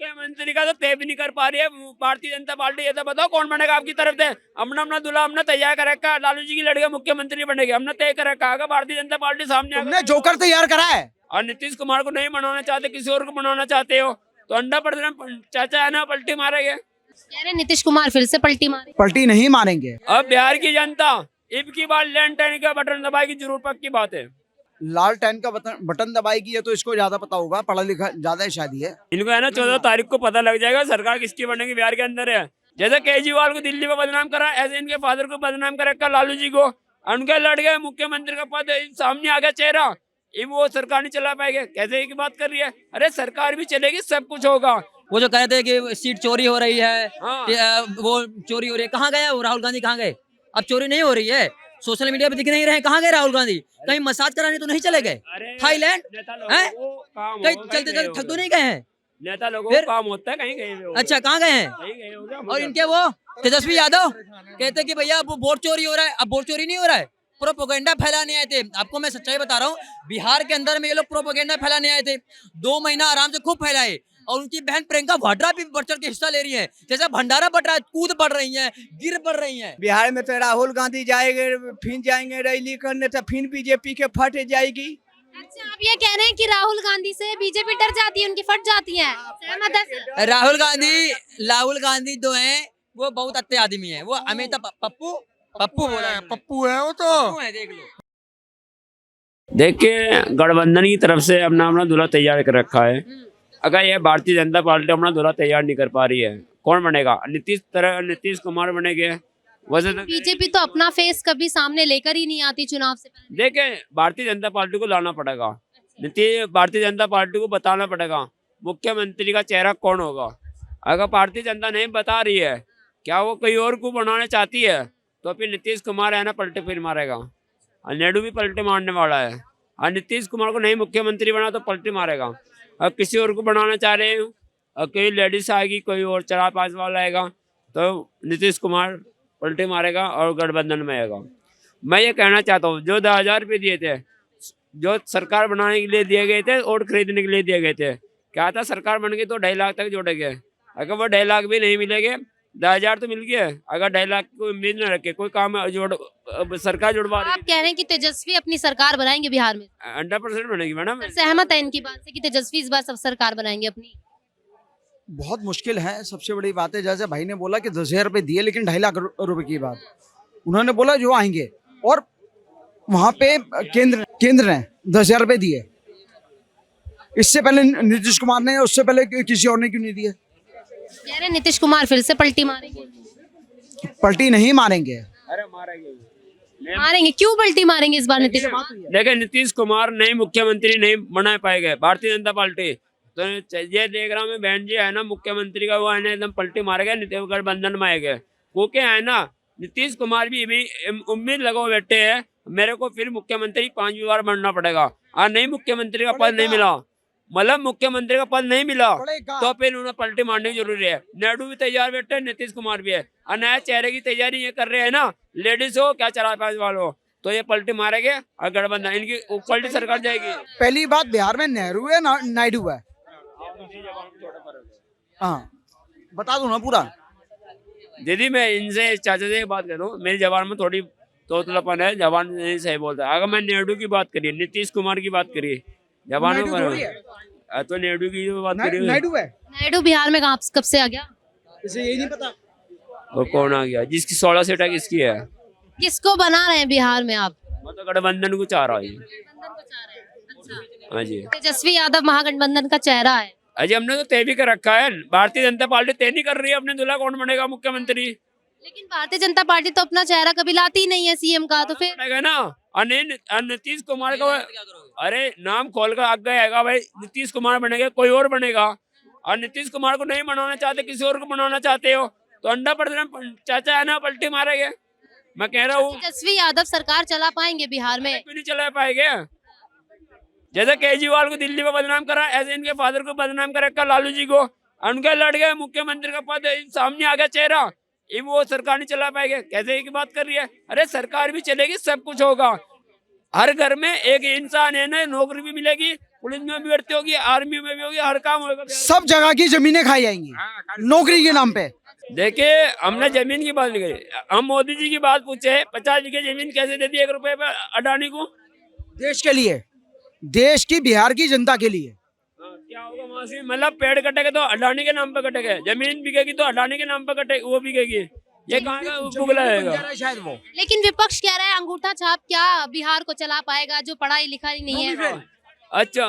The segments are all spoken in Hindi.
मुख्यमंत्री का तो तय भी नहीं कर पा रही है भारतीय जनता पार्टी। ये तो बताओ कौन बनेगा आपकी तरफ से। हमने अपना दूल्हा हमने तैयार कर रखा है, लालू जी की लड़का मुख्यमंत्री बनेगी, हमने तय कर रखा है। भारतीय जनता पार्टी सामने तुमने जोकर तैयार करा है। और नीतीश कुमार को नहीं बनाना चाहते, किसी और को बनाना चाहते हो तो 100% चाचा है ना पलटी मारेंगे। कह रहे नितीश कुमार फिर से पलटी मारे। पलटी नहीं मारेंगे। अब बिहार की जनता इब की बार लैंड टैन का बटन दबाएगी, जरूर पक्की बात है। लाल टैन का बटन दबाएगी, ये तो इसको ज्यादा पता होगा, पढ़ा लिखा ज्यादा है शायद ये। इनको है ना 14 तारीख को पता लग जाएगा सरकार किसकी बनेगी बिहार के अंदर है। जैसे केजरीवाल को दिल्ली में बदनाम करा, ऐसे इनके फादर को बदनाम कर रखा लालू जी को। उनके लड़ गए मुख्यमंत्री का पद सामने आ गया चेहरा, ये वो सरकार नहीं चला पाएंगे। कैसे की बात कर रही है? अरे सरकार भी चलेगी, सब कुछ होगा। वो जो कहते हैं कि सीट चोरी हो रही है, हाँ। वो चोरी हो रही है, कहाँ गया वो राहुल गांधी? कहाँ गए? अब चोरी नहीं हो रही है, सोशल मीडिया पे दिख नहीं रहे, कहाँ गए राहुल गांधी? कहीं मसाज कराने तो नहीं चले गए थाईलैंड? कहीं चलते चलते थक तो नहीं गए हैं? नेता लोगों को काम होता है, कहीं गए। अच्छा, कहाँ गए हैं? और इनके वो तेजस्वी यादव कहते हैं कि भैया अब वोट चोरी हो रहा है। अब वोट चोरी नहीं हो रहा है, प्रोपोगेंडा फैलाने आए थे। आपको मैं सच्चाई बता रहा हूँ, बिहार के अंदर में ये लोग प्रोपोगेंडा फैलाने आए थे। 2 महीना आराम से खूब फैलाए, और उनकी बहन प्रियंका वाड्रा भी बढ़ चढ़ के हिस्सा ले रही है। जैसा भंडारा बढ़ रहा है, कूद बढ़ रही है, गिर बढ़ रही है। बिहार में तो राहुल गांधी जाएंगे, फिर जाएंगे रैली करने, तो फिर बीजेपी के फट जाएगी। अच्छा, आप ये कह रहे हैं कि राहुल गांधी से बीजेपी डर जाती है, उनकी फट जाती है, सहमत है? राहुल गांधी जो है वो बहुत अच्छे आदमी है। वो अमिताभ पप्पू बोला है, पप्पू है वो तो। पप्पू है, देख लो। देखिए, गठबंधन की तरफ से अपना अपना दूल्हा तैयार कर रखा है। अगर ये भारतीय जनता पार्टी अपना दूल्हा तैयार नहीं कर पा रही है, कौन बनेगा? नीतीश कुमार बनेंगे। वैसे तो बीजेपी तो अपना फेस कभी सामने लेकर ही नहीं आती चुनाव से पहले। देखें, भारतीय जनता पार्टी को लाना पड़ेगा, भारतीय जनता पार्टी को बताना पड़ेगा मुख्यमंत्री का चेहरा कौन होगा। अगर भारतीय जनता नहीं बता रही है, क्या वो कोई और को बनाना चाहती है, तो फिर नीतीश कुमार है ना पलटे फिर मारेगा। और नायडू भी पलटे मारने वाला है। और नीतीश कुमार को नहीं मुख्यमंत्री बना तो पलटे मारेगा। और किसी और को बनाना चाह रहे हैं, और कोई लेडीज आएगी, कोई और 4-5 वाला आएगा, तो नीतीश कुमार पलटे मारेगा और गठबंधन में आएगा। मैं ये कहना चाहता हूँ, जो 10,000 रुपये दिए थे, जो सरकार बनाने के लिए दिए गए थे, वोट खरीदने के लिए दिए गए थे, क्या था सरकार बन गई तो 2.5 लाख तक जोड़ेंगे। अगर वो 2.5 लाख भी नहीं मिलेंगे, 10,000 तो मिल गया। अगर 2.5 लाख को उम्मीद न रखे, कोई काम सरकार जुड़वा रही है। आप कह रहे हैं कि तेजस्वी अपनी सरकार बनाएंगे बिहार में? 100% बनेगी मैडम। सहमत है इनकी बात से कि तेजस्वी इस बार सब सरकार बनाएंगे अपनी? बहुत मुश्किल है। सबसे बड़ी बात है, जैसे भाई ने बोला कि 10,000 रुपए दिए, लेकिन 2.5 लाख रुपए की बात उन्होंने बोला जो आएंगे, और वहां पे केंद्र ने 10,000 रुपए दिए। इससे पहले नीतीश कुमार ने, उससे पहले किसी और ने क्यों नहीं दिए? कह रहे नीतीश कुमार फिर से पलटी मारेंगे। पलटी नहीं मारेंगे। अरे मारेंगे, क्यों पलटी मारेंगे इस बार नीतीश कुमार? देखिए, नीतीश कुमार नई मुख्यमंत्री नहीं बना पाएंगे भारतीय जनता पार्टी। तो ये देख रहा हूँ मैं, बहन जी है ना मुख्यमंत्री का, वो है ना एकदम पलटी मारेगा, गठबंधन में आएगा। क्योंकि है ना नीतीश कुमार भी उम्मीद लगाओ बैठे हैं, मेरे को फिर मुख्यमंत्री 5वीं बार बनना पड़ेगा। और नई मुख्यमंत्री का पद नहीं मिला, मतलब मुख्यमंत्री का पद नहीं मिला, तो फिर उन्हें पलटी मारने की जरूरी है। नायडू भी तैयार बैठे, नीतीश कुमार भी है, और नया चेहरे की तैयारी ये कर रहे हैं ना, लेडीज हो क्या 4-5 वाले हो, तो ये पलटी मारेंगे और गठबंधन इनकी पलटी सरकार जाएगी। पहली बात, बिहार में नेहरू है ना नायडू है? हाँ, बता दो ना पूरा। दीदी, मैं इनसे चाचा से बात करूँ, मेरी जबान में थोड़ी तोतलापन है, जबान नहीं सही बोलता। अगर मैं नायडू की बात करिए, नीतीश कुमार की बात करिए, जबान में तो नायडू की बात करिए। नायडू है। नायडू बिहार में कब से आ गया? इसे यही नहीं पता। वो कौन आ गया? जिसकी 16 सीट है, किसकी है? किसको बना रहे हैं बिहार में आप? मैं तो गठबंधन को चाह रहा हूँ। हाँ जी, तेजस्वी यादव महागठबंधन का चेहरा है। अजय हमने तो तय भी कर रखा है। भारतीय जनता पार्टी तय नहीं कर रही है अपने दूल्हा कौन बनेगा मुख्यमंत्री। लेकिन भारतीय जनता पार्टी तो अपना चेहरा कभी लाती ही नहीं है सीएम का, तो फिर बनेगा ना। और नीतीश कुमार का, अरे नाम खोल कर आगे आएगा भाई, नीतीश कुमार बनेगा, कोई और बनेगा। और नीतीश कुमार को नहीं बनाना चाहते, किसी और को बनाना चाहते हो, तो 100% चाचा है ना पलटी मारेंगे। मैं कह रहा हूँ, तेजस्वी यादव सरकार चला पाएंगे बिहार में? क्यों नहीं चला पाएंगे? जैसे केजरीवाल को दिल्ली में बदनाम करा, ऐसे इनके फादर को बदनाम कर रखा लालू जी को। उनके लड़ गए मुख्यमंत्री का पद सामने आ गया चेहरा, ये वो सरकार नहीं चला पाएंगे। कैसे की बात कर रही है? अरे सरकार भी चलेगी, सब कुछ होगा। हर घर में एक इंसान है ना, नौकरी भी मिलेगी, पुलिस में भी भर्ती होगी, आर्मी में भी होगी, हर काम होगा। सब जगह की जमीनें खाई जाएंगी नौकरी के नाम पे। देखिए हमने जमीन की बात नहीं करी, हम मोदी जी की बात पूछे 50 बीघे जमीन कैसे दे दी 1 रुपए पे अडानी को? देश के लिए, देश की, बिहार की जनता के लिए। क्या होगा वहां से? मतलब पेड़ कटेंगे तो अडानी के नाम पे कटेंगे, जमीन बिकेगी तो अडानी के नाम पे कटे वो बिकेगी, ये कहाँ का बुगला है? शायद वो लेकिन विपक्ष कह रहा है अंगूठा छाप क्या बिहार को चला पाएगा, जो पढ़ाई लिखाई नहीं है। अच्छा,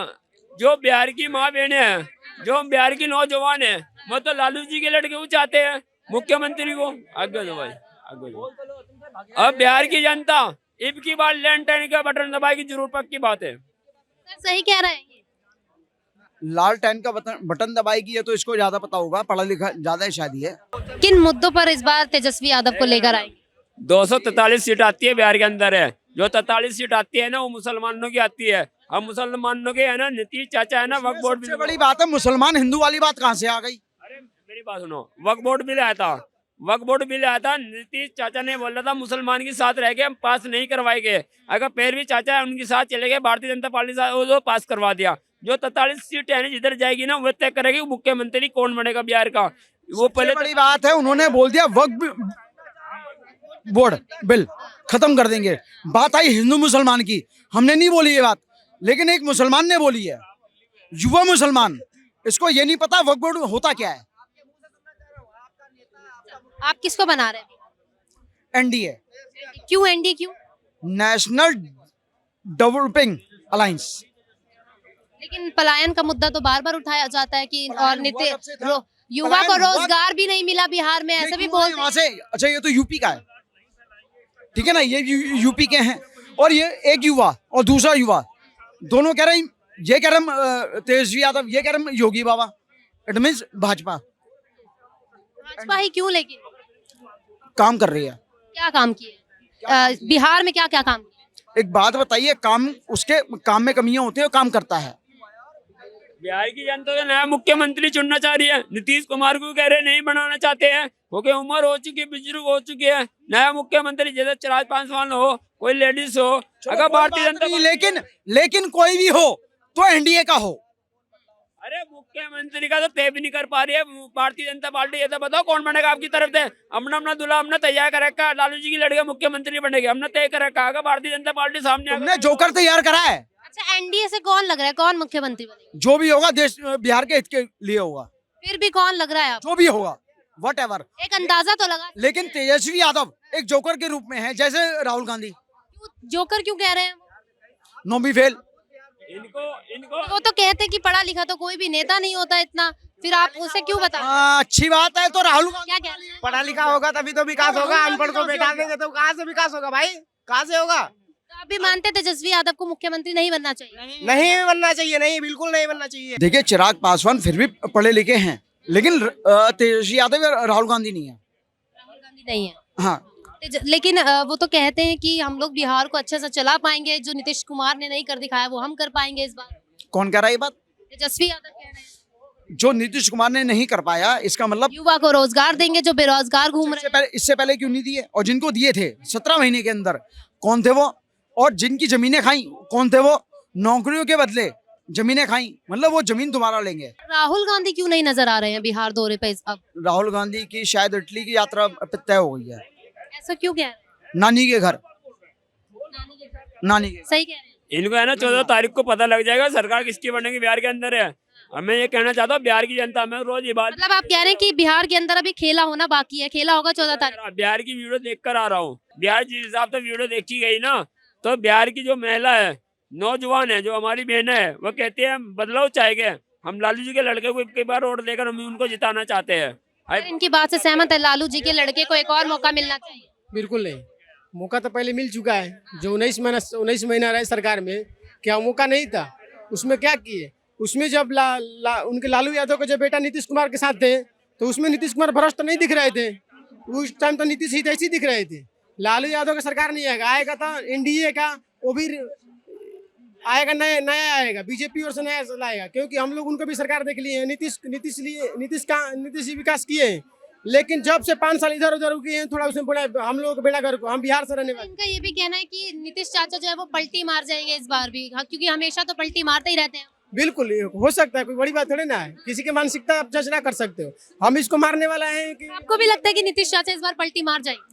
जो बिहार की माँ बहने हैं, जो बिहार की नौजवान है, वो तो लालू जी के लड़के को चाहते हैं मुख्यमंत्री को। आगे दो भाई, आगे दो। अब बिहार की जनता इब की बार लैंड टाइन का बटन दबाएगी, जरूर पक्की बात है। सर सही कह रहे हैं ये। लाल टैन का बटन दबाएगी, ये तो इसको ज्यादा पता होगा, पढ़ा लिखा ज्यादा है शायद ये। किन मुद्दों पर इस बार तेजस्वी यादव को लेकर आएंगे? 243 सीट आती है बिहार के अंदर है, जो 43 सीट आती है ना वो मुसलमानों की आती है। अब मुसलमानों के है ना, नीतीश चाचा है ना, वक्फ बोर्ड सबसे बड़ी बात है, मुसलमान हिंदू वाली बात कहाँ से आ गई? अरे मेरी बात सुनो, वक्फ बोर्ड बिल आया था, वक्फ बोर्ड बिल आया था, नीतीश चाचा ने बोला था मुसलमान के साथ रह के हम पास नहीं करवाएंगे। अगर फिर भी चाचा उनके साथ चले गए, भारतीय जनता पार्टी साथ वो पास करवा दिया। जो 43 सीट है जिधर जाएगी ना वो तय करेगी मुख्यमंत्री कौन बनेगा बिहार का। वो पहले बड़ी बात है, उन्होंने बोल दिया वक्फ बोर्ड बिल खत्म कर देंगे। बात आई हिंदू मुसलमान की, हमने नहीं बोली ये बात, लेकिन एक मुसलमान ने बोली है, युवा मुसलमान, इसको ये नहीं पता वक्फ बोर्ड होता क्या है। आप किसको बना रहे हैं? एनडीए, क्यों एनडीए क्यों? National developing alliance. लेकिन पलायन का मुद्दा तो बार बार उठाया जाता है कि और युवा को रोजगार भी नहीं मिला बिहार में, ऐसे भी बोलते वहां से। अच्छा ये तो यूपी का है, ठीक है ना, ये यूपी के हैं, और ये एक युवा और दूसरा युवा दोनों कह रहे हैं, ये कह रहे हैं तेजस्वी यादव, ये कह रहे हैं योगी बाबा, इट मीन्स भाजपा भाजपा ही क्यों? लेकिन काम कर रही है। क्या काम किए बिहार में? क्या क्या काम किए? एक बात बताइए, काम, उसके काम में कमियां होती है, वो काम करता है। बिहार की जनता तो नया मुख्यमंत्री चुनना चाह रही है, नीतीश कुमार को कह रहे नहीं बनाना चाहते हैं, क्योंकि उम्र हो चुकी है, बुजुर्ग हो चुकी है। नया मुख्यमंत्री जैसे चिराग पासवान हो, कोई लेडीज हो, अगर भारतीय जनता लेकिन कोई भी हो तो एनडीए का हो। अरे मुख्यमंत्री का तो तय भी नहीं कर पा रही है भारतीय जनता पार्टी। ये तो बताओ कौन बनेगा आपकी तरफ से? अपना अपना दूल्हा हमने तैयार कर रखा, लालू जी की लड़के मुख्यमंत्री बनेगी, हमने तय कर रखा। अगर भारतीय जनता पार्टी सामने हमने जोकर तैयार करा है। अच्छा, एनडीए से कौन लग रहा है, कौन मुख्यमंत्री बनेगा? जो भी होगा देश बिहार के हित के लिए होगा, फिर भी कौन लग रहा है आपको? जो भी होगा व्हाटएवर, एक अंदाजा तो लगा। लेकिन तेजस्वी यादव एक जोकर के रूप में है, जैसे राहुल गांधी। जोकर क्यों कह रहे हैं? No be fail. इनको वो तो कहते कि पढ़ा लिखा तो कोई भी नेता नहीं होता इतना, फिर आप उसे क्यों बता? अच्छी बात है, तो राहुल गांधी क्या कह रहे हैं? पढ़ा लिखा होगा तभी तो विकास होगा, अनपढ़ को बैठा देंगे तो कहाँ से विकास होगा भाई, कहाँ से होगा? तो आप भी मानते तेजस्वी यादव को मुख्यमंत्री नहीं बनना चाहिए? नहीं बनना चाहिए, नहीं, बिल्कुल नहीं बनना चाहिए। देखिए, चिराग पासवान फिर भी पढ़े लिखे हैं, लेकिन तेजस्वी यादव या राहुल गांधी नहीं है। राहुल गांधी नहीं है। हाँ, लेकिन वो तो कहते हैं कि हम लोग बिहार को अच्छे से चला पाएंगे, जो नीतीश कुमार ने नहीं कर दिखाया वो हम कर पाएंगे इस बार। कौन कह रहा है ये बात? तेजस्वी यादव कह रहे हैं जो नीतीश कुमार ने नहीं कर पाया, इसका मतलब युवा को रोजगार देंगे जो बेरोजगार घूम रहे हैं। इससे पहले क्यों नहीं दिए? और जिनको दिए थे 17 महीने के अंदर, कौन थे वो? और जिनकी जमीनें खाई, कौन थे वो? नौकरियों के बदले जमीनें खाई, मतलब वो जमीन दोबारा लेंगे। राहुल गांधी क्यों नहीं नजर आ रहे हैं बिहार दौरे पे अब? राहुल गांधी की शायद इटली की यात्रा तय हो गई है, ऐसा क्यों कह रहे हैं? नानी के घर। नानी के सही कह रहे हैं। इनको है ना 14 तारीख को पता लग जाएगा सरकार किसकी बनेगी बिहार के अंदर है। और मैं ये कहना चाहता हूँ बिहार की जनता में रोज ये बात, मतलब आप कह रहे हैं कि बिहार के अंदर अभी खेला होना बाकी है, खेला होगा 14 तारीख। बिहार की वीडियो देख कर आ रहा हूँ। बिहार जिस हिसाब से वीडियो देखी गई ना, तो बिहार की जो महिला है, नौजवान है, जो हमारी बहन है, वो कहती है बदलाव चाहेंगे, हम लालू जी के लड़के को एक बार वोट देकर हम उनको जिताना चाहते हैं। सर, इनकी बात से सहमत है, लालू जी के लड़के को एक और मौका मिलना चाहिए? बिल्कुल नहीं, मौका तो पहले मिल चुका है। जो 19 महीना रहे सरकार में, क्या मौका नहीं था? उसमें क्या किए? उसमें जब उनके लालू यादव का जब बेटा नीतीश कुमार के साथ थे, तो उसमें नीतीश कुमार भ्रष्ट नहीं दिख रहे थे, उस टाइम तो नीतीश ही ऐसी दिख रहे थे। लालू यादव का सरकार नहीं आएगा तो एनडीए का, वो भी आएगा, नया आएगा, बीजेपी और से नया लाएगा, क्योंकि हम लोग उनको भी सरकार देख लिए हैं। नीतीश जी विकास किए हैं, लेकिन जब से 5 साल इधर उधर किए हैं थोड़ा उसमें बोला हम लोग बेड़ा घर को, हम बिहार से रहने वाले। इनका ये भी कहना है कि नीतीश चाचा जो है वो पलटी मार जाएंगे इस बार भी, हाँ, क्योंकि हमेशा तो पलटी मारते ही रहते हैं। बिल्कुल ये हो सकता है, कोई बड़ी बात थोड़ी ना है, किसी की मानसिकता आप जज ना कर सकते हो। हम इसको मारने वाला है कि आपको भी लगता है कि नीतीश चाचा इस बार पलटी मार जाएंगे?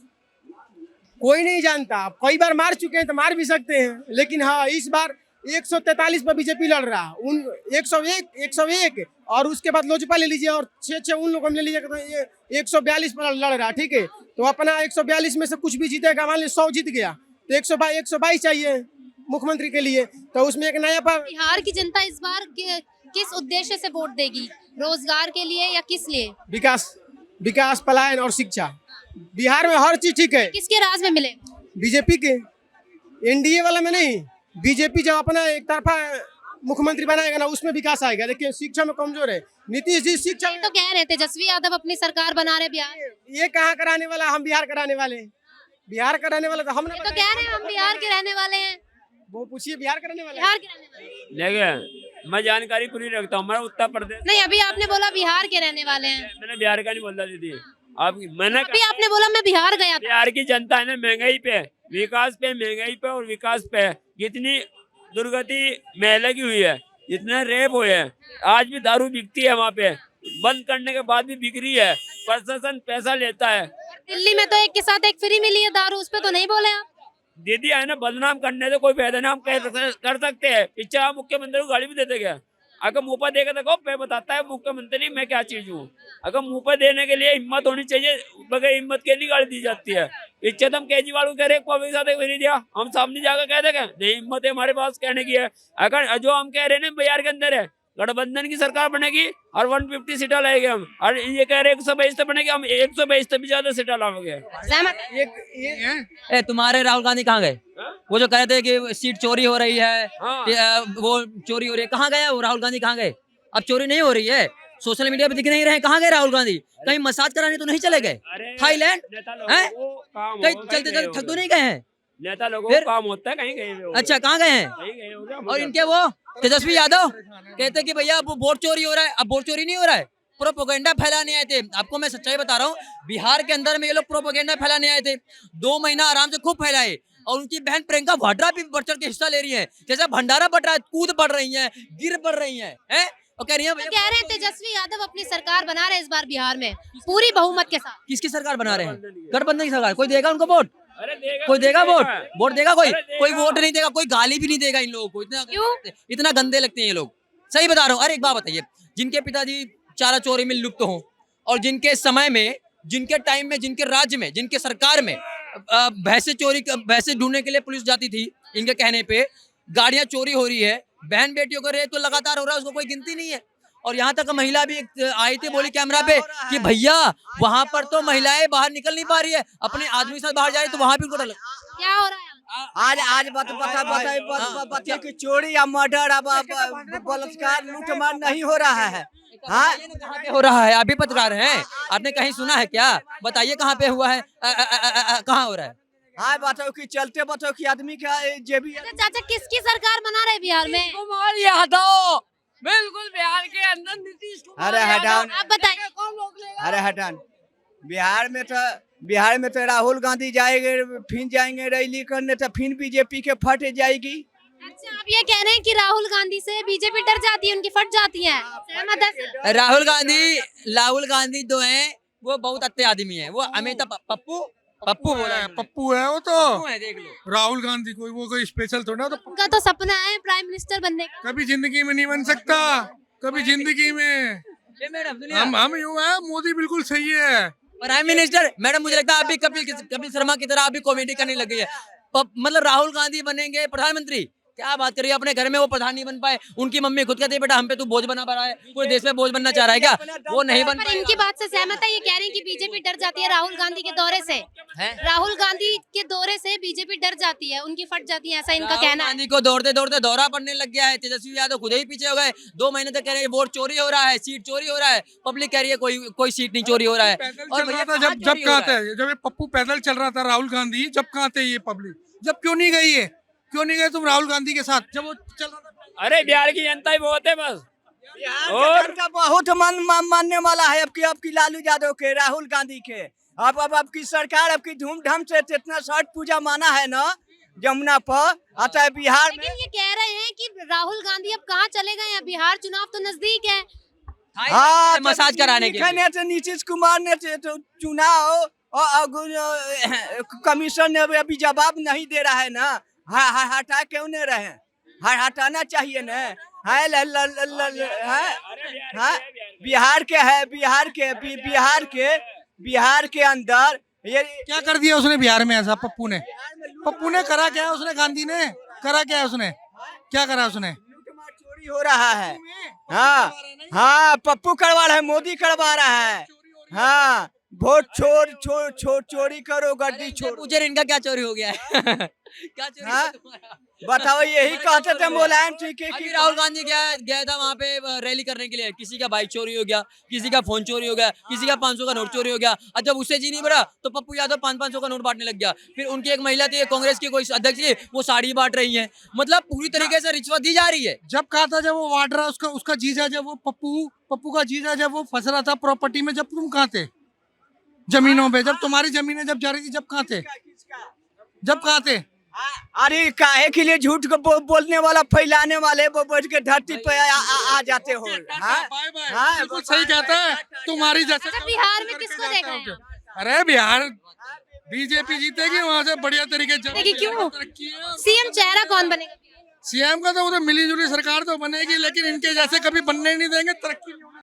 कोई नहीं जानता, आप कई बार मार चुके हैं तो मार भी सकते हैं, लेकिन हाँ इस बार 143 पर बीजेपी लड़ रहा है, उन 101 और उसके बाद लोजपा ले लीजिए और 6 उन लोगों को ले लीजिए तो ये 142 पर लड़ रहा है, ठीक है। तो अपना 142 में से कुछ भी जीतेगा, मान लीजिए 100 जीत गया तो 122 चाहिए मुख्यमंत्री के लिए, तो उसमें एक नया बिहार की जनता इस बार किस उद्देश्य से वोट देगी? रोजगार के लिए या किस लिए? विकास, पलायन और शिक्षा। बिहार में हर चीज ठीक है। किसके राज में मिले? बीजेपी के, एनडीए वाला में नहीं। बीजेपी जब अपना एक तरफा मुख्यमंत्री बनाएगा ना उसमें विकास आएगा। देखिए शिक्षा में कमजोर है नीतीश जी, शिक्षा तो कह रहे थे तेजस्वी यादव अपनी सरकार बना रहे बिहार। ये कहाँ कराने वाला, हम बिहार कराने वाले हैं। बिहार कराने वाला तो हमने तो कह रहे हैं हम बिहार के रहने वाले हैं। वो पूछिए बिहार कराने वाले बिहार के रहने वाले देखिए मैं जानकारी पूरी रखता हूँ, हमारा उत्तर प्रदेश। नहीं, अभी आपने बोला बिहार के रहने वाले हैं। मैंने बिहार का नहीं बोला दीदी, आप मैंने अभी आपने बोला मैं बिहार गया था। बिहार की जनता है ना महंगाई पे, विकास पे, महंगाई पे और विकास पे जितनी दुर्गति महिला की हुई है, जितने रेप हुए हैं, आज भी दारू बिकती है वहाँ पे, बंद करने के बाद भी बिक रही है, प्रशासन पैसा लेता है। दिल्ली में तो एक के साथ एक फ्री मिली है दारू, उस पर तो नहीं बोले आप। दीदी है ना, बदनाम करने से कोई फायदा नहीं, हम कर सकते हैं। पीछे आप मुख्यमंत्री को गाली भी देते क्या? अगर मुंह पर देगा देखो मैं बताता है मुख्यमंत्री मैं क्या चीज हूँ। अगर मुंह पर देने के लिए हिम्मत होनी चाहिए, बगैर हिम्मत के नहीं गाली दी जाती है। पीछे तो हम केजरीवाल को कह रहे पब्लिक साथ नहीं दिया, हम सामने जाकर कह देंगे नहीं, हिम्मत है हमारे पास कहने की है। अगर जो हम कह रहे हैं ना बिहार के अंदर है गठबंधन की सरकार बनेगी और 150 सीटा लाएंगे हम, और ये कह रहे 122 बनेगी, हम 122 से भी ज्यादा सीटा लाएंगे। तुम्हारे राहुल गांधी कहाँ गए? वो जो कह रहे थे कि सीट चोरी हो रही है, हाँ। वो चोरी हो रही है, कहाँ गए वो राहुल गांधी? कहाँ गए? अब चोरी नहीं हो रही है, सोशल मीडिया पे दिख नहीं रहे, कहाँ गए राहुल गांधी? कहीं मसाज कराने तो नहीं चले गए? थाईलैंड हैं? कहीं चलते चलते थक तो नहीं गए हैं? नेता लोगों को काम होता है, कहीं गए? अच्छा, कहाँ गए हैं? कहीं गए होंगे। और इनके वो तेजस्वी यादव कहते कि भैया अब वोट चोरी हो रहा है। अब वोट चोरी नहीं हो रहा है, प्रोपोगेंडा फैलाने आए थे। आपको मैं सच्चाई बता रहा हूँ, बिहार के अंदर में ये लोग प्रोपोगेंडा फैलाने आए थे। 2 महीना आराम से खूब फैलाए, और उनकी बहन प्रियंका वाड्रा भी बढ़ चढ़ के हिस्सा ले रही है, जैसा भंडारा बढ़ रहा है, कूद बढ़ रही है, गिर बढ़ रही है, और कह रही है कह रहे हैं तेजस्वी यादव अपनी सरकार बना रहे हैं इस बार बिहार में पूरी बहुमत के साथ। किसकी सरकार बना रहे हैं? गठबंधन की सरकार। कोई देगा उनको वोट? अरे देगा, कोई देगा वोट? वोट देगा कोई? अरे देगा। कोई वोट नहीं देगा, कोई गाली भी नहीं देगा इन लोगों को। इतना गंदे लगते हैं ये लोग, सही बता रहा हूँ। अरे एक बात बताइए, जिनके पिताजी चारा चोरी में लुप्त हों, और जिनके समय में, जिनके टाइम में, जिनके राज्य में, जिनके सरकार में भैंसे ढूंढने के लिए पुलिस जाती थी, इनके कहने पे गाड़ियां चोरी हो रही है, बहन बेटियों का रेप तो लगातार हो रहा है, उसको कोई गिनती नहीं है। और यहाँ तक महिला भी आई थी, बोली कैमरा पे कि भैया वहाँ पर तो महिलाएं बाहर निकल नहीं पा रही है, अपने आदमी के साथ बाहर जा रही है, तो वहाँ भी उनको डर क्या हो रहा है? आज बता कि चोरी या मर्डर, बलात्कार, लूटमार नहीं हो रहा है। हाँ, कहाँ पे हो रहा है? आप भी पत्रकार हैं, आपने कहीं सुना है क्या? बताइए कहाँ पे हुआ है, कहाँ हो रहा है? हाँ बताओ कि चलते बताओ कि आदमी का जेबी। चाचा किसकी सरकार बना रहे बिहार में? कुमार यादव, बिल्कुल बिहार के अंदर नीतीश कुमार। अरे हटाओ, आप बताइए। अरे हटान। बिहार में तो राहुल गांधी जाएंगे, फिर जाएंगे रैली करने, तो फिर बीजेपी के फट जाएगी। अच्छा, आप ये कह रहे हैं कि राहुल गांधी से बीजेपी डर जाती है, उनकी फट जाती है, सहमत है? राहुल गांधी जो हैं वो बहुत अच्छे आदमी हैं। वो अमिताभ पप्पू बोला है, पप्पू है वो तो। पप्पू है, देख लो। राहुल गांधी कोई स्पेशल थोड़ा, तो उनका तो सपना है प्राइम मिनिस्टर बनने का। कभी जिंदगी में नहीं बन सकता, कभी जिंदगी में। ये मैडम सुनिए, हम यूँ है, मोदी बिल्कुल सही है। Prime minister. मैडम मुझे लगता है आप भी कपिल शर्मा की तरह आप भी कॉमेडी करने लग गई है। मतलब राहुल गांधी बनेंगे प्रधानमंत्री? क्या बात करिए, अपने घर में वो प्रधान नहीं बन पाए। उनकी मम्मी खुद कहती है बेटा हम पे तू बोझ बना पा रहा है, पूरे देश में बोझ बनना चाह रहा है क्या? वो नहीं बन पर पाएगा। इनकी बात से सहमत है? ये कह रहे हैं कि बीजेपी डर जाती है राहुल गांधी के दौरे से। राहुल गांधी के दौरे से बीजेपी डर जाती है, उनकी फट जाती है, ऐसा इनका कहना है। गांधी को दौड़ते दौड़ते दौरा पड़ने लग गया है। तेजस्वी यादव खुद ही पीछे हो गए। 2 महीने तक कह रहे हैं वोट चोरी हो रहा है, सीट चोरी हो रहा है। पब्लिक कह रही है कोई सीट नहीं चोरी हो रहा है। और जब कहाँ थे, जब ये पप्पू पैदल चल रहा था राहुल गांधी, जब कहाँ थे ये पब्लिक? जब क्यों नहीं गई है? क्यों नहीं गए तुम राहुल गांधी के साथ जब वो चल रहा था? अरे बिहार की जनता ही बहुत है, बस और जनता बहुत मानने वाला है अब की लालू यादव के, राहुल गांधी के। अब की सरकार अब की धूमधाम से इतना छठ पूजा माना है ना यमुना पर, अतः बिहार में लेकिन ये कह रहे हैं कि राहुल गांधी अब कहाँ चले गए हैं, बिहार चुनाव तो नजदीक है। हाँ मसाज कराने के लिए। तो नीतीश कुमार ने तो चुनाव और कमीशन ने अभी जवाब नहीं दे रहा है ना, हटा क्यों नहीं रहे, हटाना चाहिए ना। है बिहार के है, बिहार के अंदर ये क्या कर दिया उसने बिहार में ऐसा? पप्पू ने करा क्या है उसने? गांधी ने करा क्या है उसने? क्या करा उसने? लूटमार चोरी हो रहा है। हाँ पप्पू करवा रहा है, मोदी करवा रहा है। हाँ वोट चोरी करो, गड्डी छोड़। पूछे इनका क्या चोरी हो गया है? क्या चोरी हाँ? हुआ तुम्हारा? बताओ, यही कहते थे मुलायम ठीक है अभी कि राहुल गांधी गया था वहाँ पे रैली करने के लिए, किसी का बाइक चोरी हो गया, किसी का फोन चोरी हो गया, किसी का 500 का नोट चोरी हो गया। और जब उससे जी नहीं बढ़ा तो पप्पू यादव 500 का नोट बांटने लग गया। फिर उनकी एक महिला थी, कांग्रेस की कोई अध्यक्ष थी, वो साड़ी बांट रही है। मतलब पूरी तरीके से रिश्वत दी जा रही है। जब कहा था, जब वो वाड्रा उसका जीजा, जब वो पप्पू का जीजा जब वो फंस रहा था प्रॉपर्टी में, जब तुम कहाँ थे? जमीनों पे, जब तुम्हारी जमीनें जब जा रही थी, जब कहाँ थे? जब कहाँ थे? अरे काहे के लिए झूठ को बोलने वाला, फैलाने वाले वो बैठ के धरती पे आ जाते हो। हाँ? Bye bye. हाँ, बिल्कुल सही कहता है, तुम्हारी जैसे। अच्छा, बिहार में किसको देख रहे हैं? अरे बिहार बीजेपी जीतेगी, वहाँ से बढ़िया तरीके से देखिए क्यों? तरक्की है। सीएम चेहरा कौन बनेगा? सीएम का तो वो तो मिली जुली सरकार तो बनेगी, लेकिन इनके जैसे कभी बनने नहीं देंगे, तरक्की नहीं होगी।